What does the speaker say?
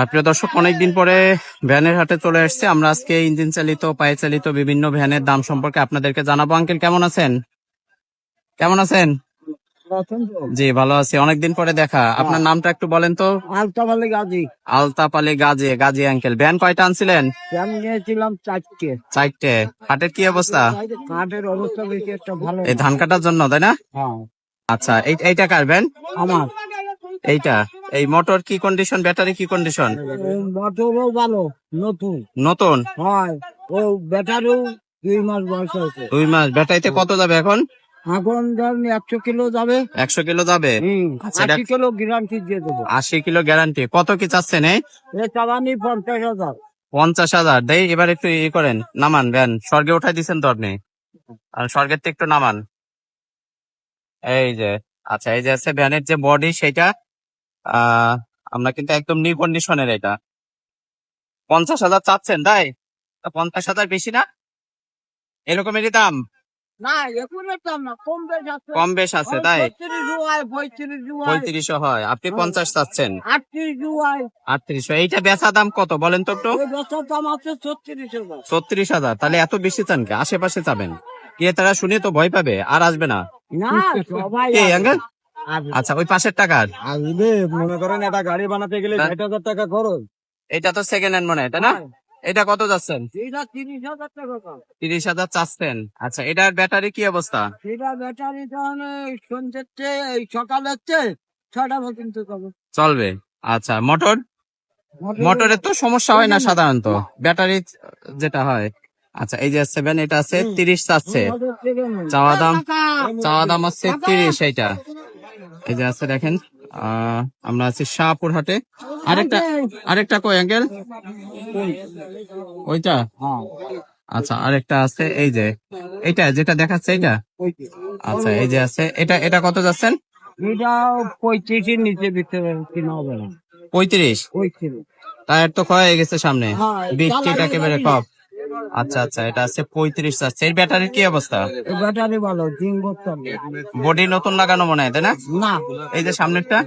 প্রিয় দর্শক, অনেকদিন পরে ভ্যানের হাটে চলে আসছে। আমরা আজকে ইঞ্জিন চালিত, পায়ে চালিত বিভিন্ন ভ্যানের দাম সম্পর্কে আপনাদেরকে জানাবো। আঙ্কেল কেমন আছেন? কেমন আছেন? জি, ভালো আছি। অনেকদিন পরে দেখা। আপনার নামটা একটু বলেন তো। আলতাফ আলী গাজী। আলতাফ আলী গাজী। গাজী আঙ্কেল, ভ্যান কয়টা আনছিলেন? আমি নিয়েছিলাম 4টে। 4টে। হাটের কি অবস্থা? হাটের অবস্থা বেশি একটা ভালো এই না। ধান কাটার জন্য, তাই না? হ্যাঁ, আচ্ছা, এইটা কার ভ্যান? আমার এইটা। এই মোটর কি কন্ডিশন, ব্যাটারি কি কন্ডিশন? মোটরও ভালো, নতুন নতুন। হয়। ও ব্যাটারিও 2 মাস বয়স হয়েছে। 2 মাস। ব্যাটারিতে কত যাবে এখন? এখন ধরেন 100 কিলো যাবে। 100 কিলো যাবে। আচ্ছা, এটা 80 কিলো গ্যারান্টি দিয়ে দেবো। 80 কিলো গ্যারান্টি। কত কি চাচ্ছেন? এ চালানি 50,000। 50,000 দেই। এবার একটু করেন, নামান ভ্যান। স্বর্গে উঠাই দিচ্ছেন তো আপনি, আর স্বর্গের থেকে একটু নামান। এই যে, আচ্ছা, এই যে আছে ভ্যানের যে বডি সেটা। আমরা কিন্তু একদম নিউ কন্ডিশনের। এটা 50,000 চাচ্ছেন, তাই? 50,000 বেশি না? এরকমেরই দাম? না, এখনের দাম না, কম বেশ আছে। কম বেশ আছে, তাই? 35 হয়, 35 হয়, 3500 হয়, আপনি 50 চাচ্ছেন। 38 হয়। 3800। এইটা বেচা দাম কত বলেন তো একটু? ওই বছর দাম আছে 36,000। 36,000। তাহলে এত বেশি চান কে? আশেপাশে যাবেন, ক্রেতারা শুনে তো ভয় পাবে, আর আসবে না। না, সবাই কে আসবে। আঙ্কেল? আসবে। আচ্ছা, ওই পাশের টাকার। আসবে, মনে করেন একটা গাড়ি বানাতে গেলে 60,000 টাকা খরচ। এটা তো সেকেন্ড হ্যান্ড মনে হয়, তাই না? হ্যাঁ। এটা কত যাচ্ছেন? এটা 30,000 টাকা দাম। 30,000 চাচ্ছেন। আচ্ছা, এটার ব্যাটারি কি অবস্থা? সেটা ব্যাটারি তখন সন্ধ্যের চেয়ে এই সকালের চেয়ে 6টা পর্যন্ত যাবে। চলবে। আচ্ছা, মোটর? মোটরের তো সমস্যা হয় না সাধারণত, ব্যাটারি যেটা হয়। আচ্ছা, এই যে 7, এটা আছে 30 চাচ্ছে। চাওয়া দাম আছে 30। এইটা এই যে আছে, দেখেন। আমরা আছি শাহপুর হাটে। আরেকটা কই আঙ্কেল? ওইটা। আচ্ছা, আরেকটা আছে এই যে, এইটা যেটা দেখাচ্ছে, এইটা। আচ্ছা, এই যে আছে, এটা কত যাচ্ছেন? এটা 35-এর নিচে বিক্রি কিনা হবে না। 35। 35। টায়ার তো ক্ষয় হয়ে গেছে সামনে, হ্যাঁ, বৃষ্টিটা জ্বালানি একেবারে গাড়ি। কম। আচ্ছা আচ্ছা, এটা আছে 35 চাচ্ছে। এর ব্যাটারির কি অবস্থা? ব্যাটারি ভালো, 3 বছর। বডি নতুন লাগানো মনে হয়, তাই না? না, এই যে সামনেরটা।